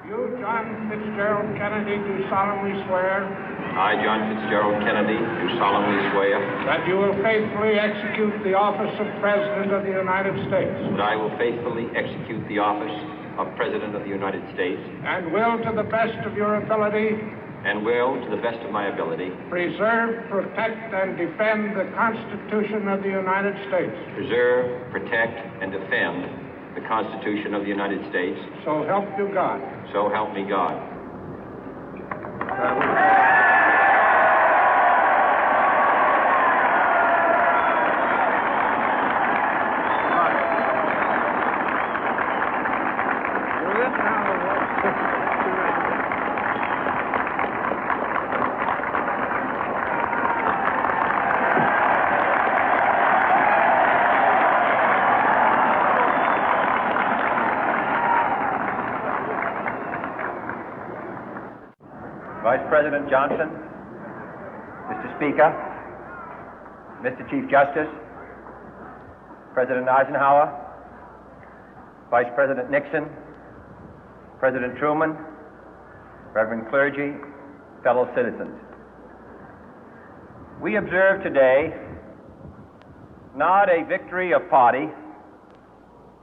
You, John Fitzgerald Kennedy, do solemnly swear. I, John Fitzgerald Kennedy, do solemnly swear. That you will faithfully execute the office of President of the United States. That I will faithfully execute the office of President of the United States. And will, to the best of your ability. And will, to the best of my ability. Preserve, protect, and defend the Constitution of the United States. Preserve, protect, and defend the Constitution of the United States. So help you God. So help me God. Vice President Johnson, Mr. Speaker, Mr. Chief Justice, President Eisenhower, Vice President Nixon, President Truman, Reverend clergy, fellow citizens. We observe today not a victory of party,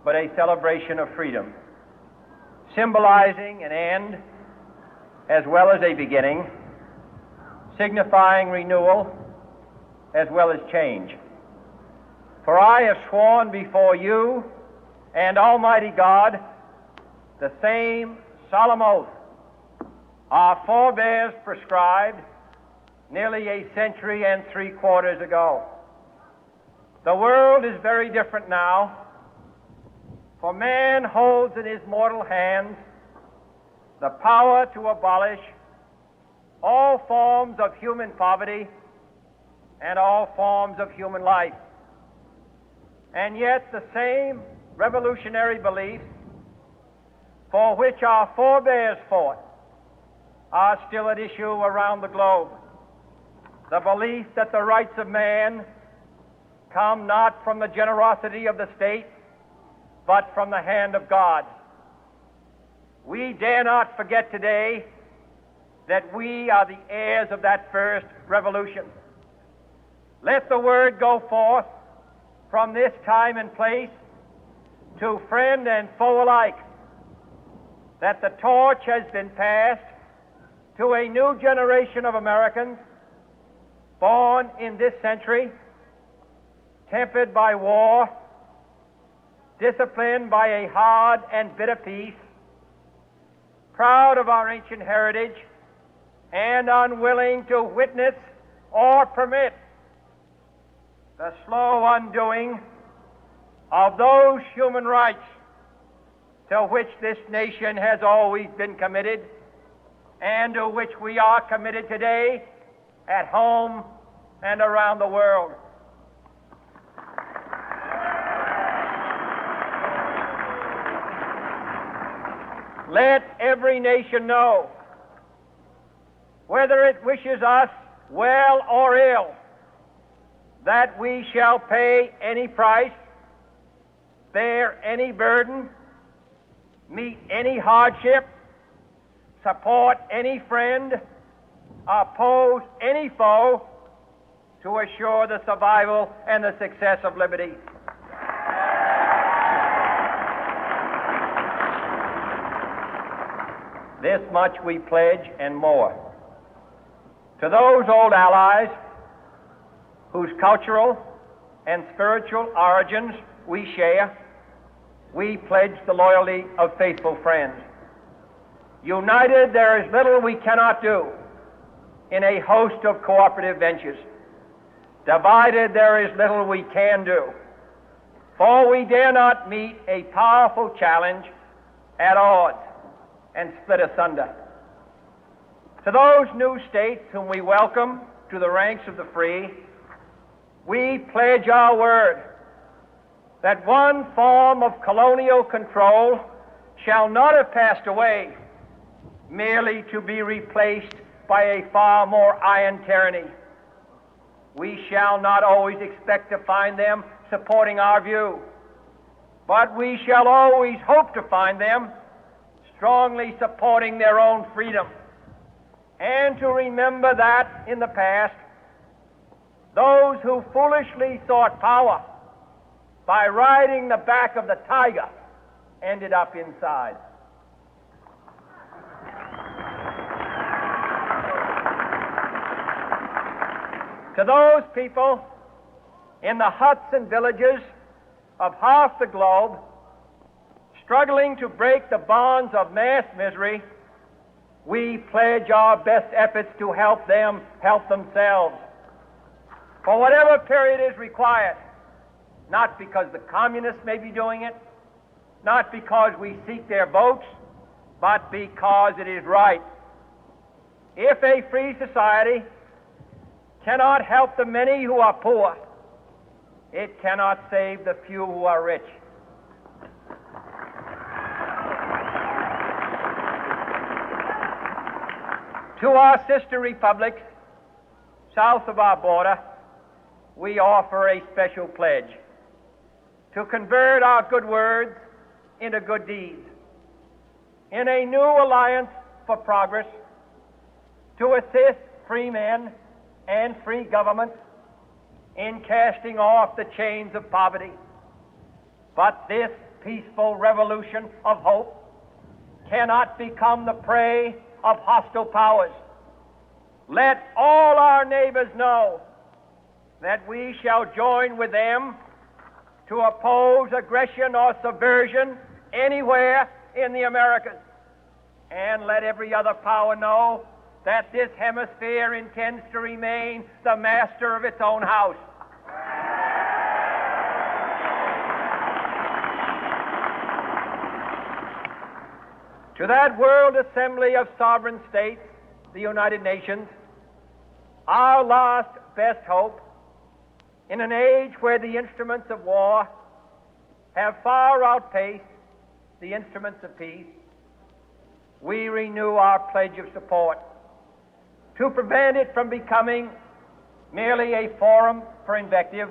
but a celebration of freedom, symbolizing an end as well as a beginning, signifying renewal as well as change. For I have sworn before you and Almighty God the same solemn oath our forebears prescribed nearly a century and 3/4 ago. The world is very different now, for man holds in his mortal hands the power to abolish all forms of human poverty and all forms of human life. And yet the same revolutionary beliefs for which our forebears fought are still at issue around the globe. The belief that the rights of man come not from the generosity of the state, but from the hand of God. We dare not forget today that we are the heirs of that first revolution. Let the word go forth from this time and place to friend and foe alike that the torch has been passed to a new generation of Americans born in this century, tempered by war, disciplined by a hard and bitter peace, proud of our ancient heritage, and unwilling to witness or permit the slow undoing of those human rights to which this nation has always been committed and to which we are committed today at home and around the world. Let every nation know, whether it wishes us well or ill, that we shall pay any price, bear any burden, meet any hardship, support any friend, oppose any foe to assure the survival and the success of liberty. This much we pledge and more. To those old allies whose cultural and spiritual origins we share, we pledge the loyalty of faithful friends. United, there is little we cannot do in a host of cooperative ventures. Divided, there is little we can do, for we dare not meet a powerful challenge at odds and split asunder. To those new states whom we welcome to the ranks of the free, we pledge our word that one form of colonial control shall not have passed away, merely to be replaced by a far more iron tyranny. We shall not always expect to find them supporting our view, but we shall always hope to find them strongly supporting their own freedom, and to remember that in the past, those who foolishly sought power by riding the back of the tiger ended up inside. To those people in the huts and villages of half the globe struggling to break the bonds of mass misery, we pledge our best efforts to help them help themselves for whatever period is required, not because the communists may be doing it, not because we seek their votes, but because it is right. If a free society cannot help the many who are poor, it cannot save the few who are rich. To our sister republics south of our border, we offer a special pledge to convert our good words into good deeds, in a new alliance for progress, to assist free men and free governments in casting off the chains of poverty. But this peaceful revolution of hope cannot become the prey of hostile powers. Let all our neighbors know that we shall join with them to oppose aggression or subversion anywhere in the Americas. And let every other power know that this hemisphere intends to remain the master of its own house. To that World Assembly of Sovereign States, the United Nations, our last best hope, in an age where the instruments of war have far outpaced the instruments of peace, we renew our pledge of support to prevent it from becoming merely a forum for invective,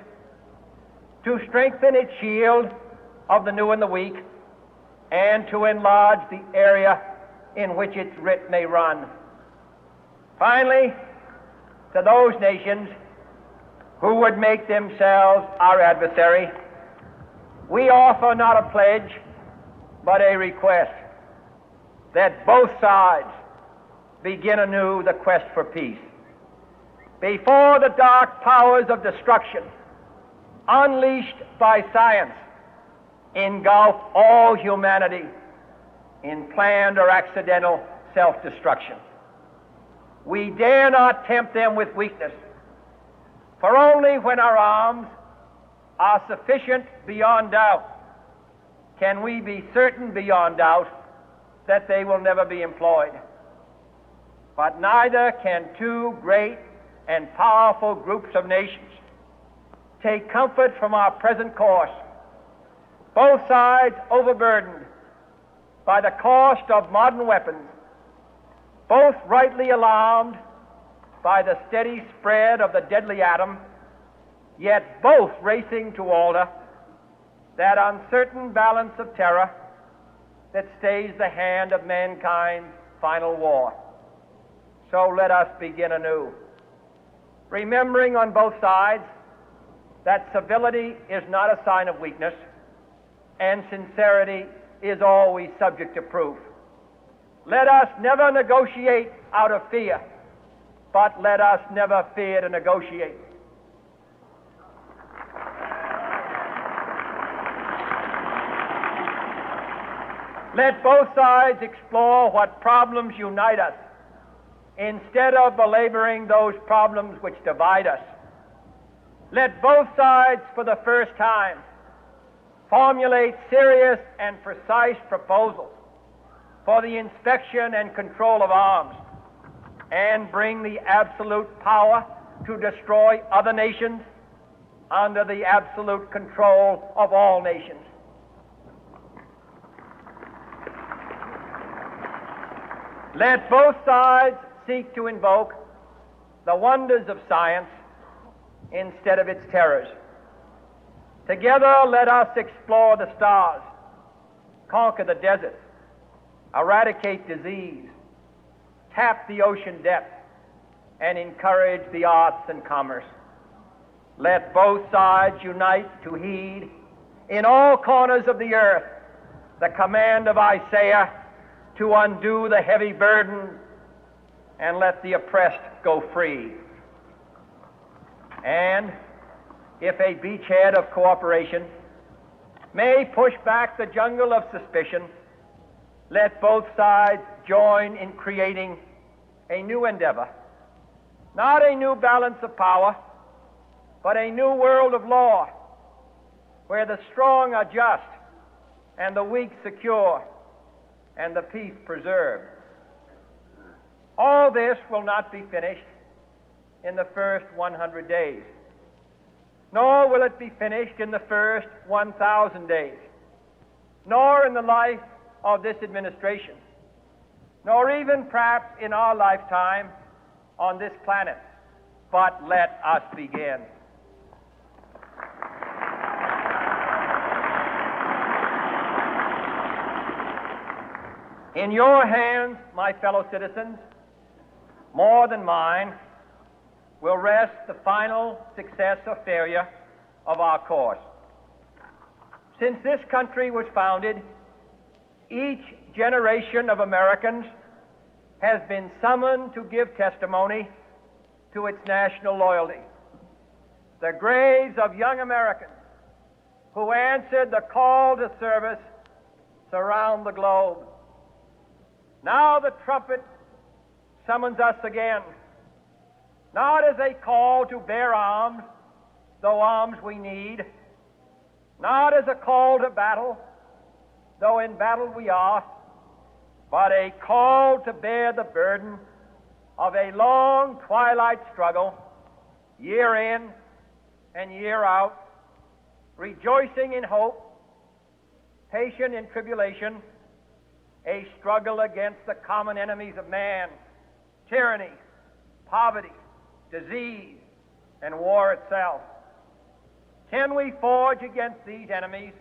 to strengthen its shield of the new and the weak, and to enlarge the area in which its writ may run. Finally, to those nations who would make themselves our adversary, we offer not a pledge, but a request that both sides begin anew the quest for peace. Before the dark powers of destruction, unleashed by science, engulf all humanity in planned or accidental self-destruction, we dare not tempt them with weakness, for only when our arms are sufficient beyond doubt can we be certain beyond doubt that they will never be employed. But neither can two great and powerful groups of nations take comfort from our present course, both sides overburdened by the cost of modern weapons, both rightly alarmed by the steady spread of the deadly atom, yet both racing to alter that uncertain balance of terror that stays the hand of mankind's final war. So let us begin anew, remembering on both sides that civility is not a sign of weakness, and sincerity is always subject to proof. Let us never negotiate out of fear, but let us never fear to negotiate. Let both sides explore what problems unite us, instead of belaboring those problems which divide us. Let both sides, for the first time, formulate serious and precise proposals for the inspection and control of arms, and bring the absolute power to destroy other nations under the absolute control of all nations. Let both sides seek to invoke the wonders of science instead of its terrors. Together, let us explore the stars, conquer the deserts, eradicate disease, tap the ocean depth, and encourage the arts and commerce. Let both sides unite to heed in all corners of the earth the command of Isaiah to undo the heavy burden and let the oppressed go free. And if a beachhead of cooperation may push back the jungle of suspicion, let both sides join in creating a new endeavor, not a new balance of power, but a new world of law, where the strong are just and the weak secure and the peace preserved. All this will not be finished in the first 100 days, nor will it be finished in the first 1,000 days, nor in the life of this administration, nor even perhaps in our lifetime on this planet. But let us begin. In your hands, my fellow citizens, more than mine, will rest the final success or failure of our course. Since this country was founded, each generation of Americans has been summoned to give testimony to its national loyalty. The graves of young Americans who answered the call to service surround the globe. Now the trumpet summons us again, not as a call to bear arms, though arms we need, not as a call to battle, though in battle we are, but a call to bear the burden of a long twilight struggle, year in and year out, rejoicing in hope, patient in tribulation, a struggle against the common enemies of man, tyranny, poverty, disease, and war itself. Can we forge against these enemies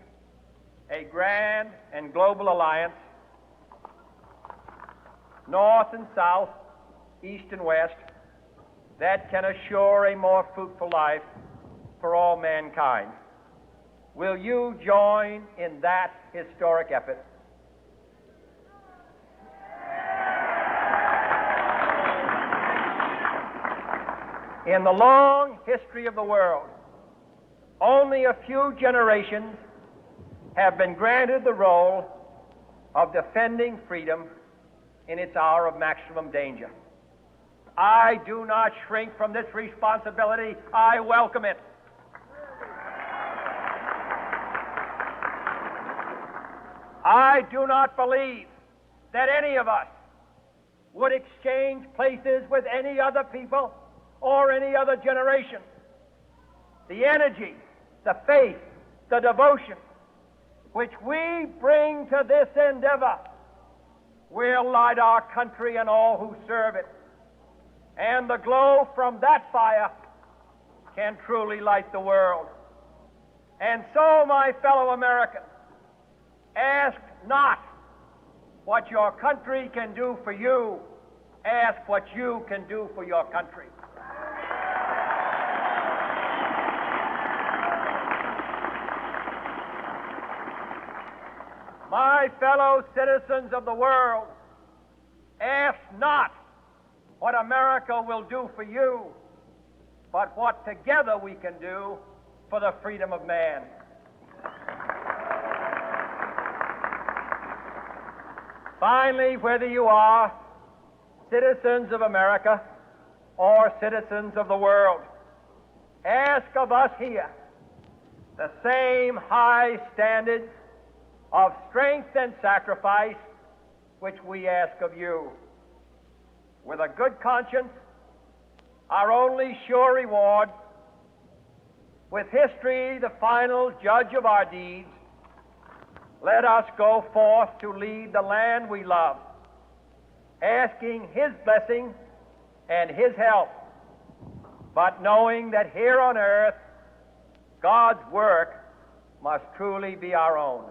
a grand and global alliance, north and south, east and west, that can assure a more fruitful life for all mankind? Will you join in that historic effort? In the long history of the world, only a few generations have been granted the role of defending freedom in its hour of maximum danger. I do not shrink from this responsibility. I welcome it. I do not believe that any of us would exchange places with any other people or any other generation. The energy, the faith, the devotion which we bring to this endeavor will light our country and all who serve it. And the glow from that fire can truly light the world. And so, my fellow Americans, ask not what your country can do for you. Ask what you can do for your country. My fellow citizens of the world, ask not what America will do for you, but what together we can do for the freedom of man. Finally, whether you are citizens of America or citizens of the world, ask of us here the same high standards of strength and sacrifice which we ask of you. With a good conscience, our only sure reward, with history the final judge of our deeds, let us go forth to lead the land we love, asking His blessing and His help, but knowing that here on earth God's work must truly be our own.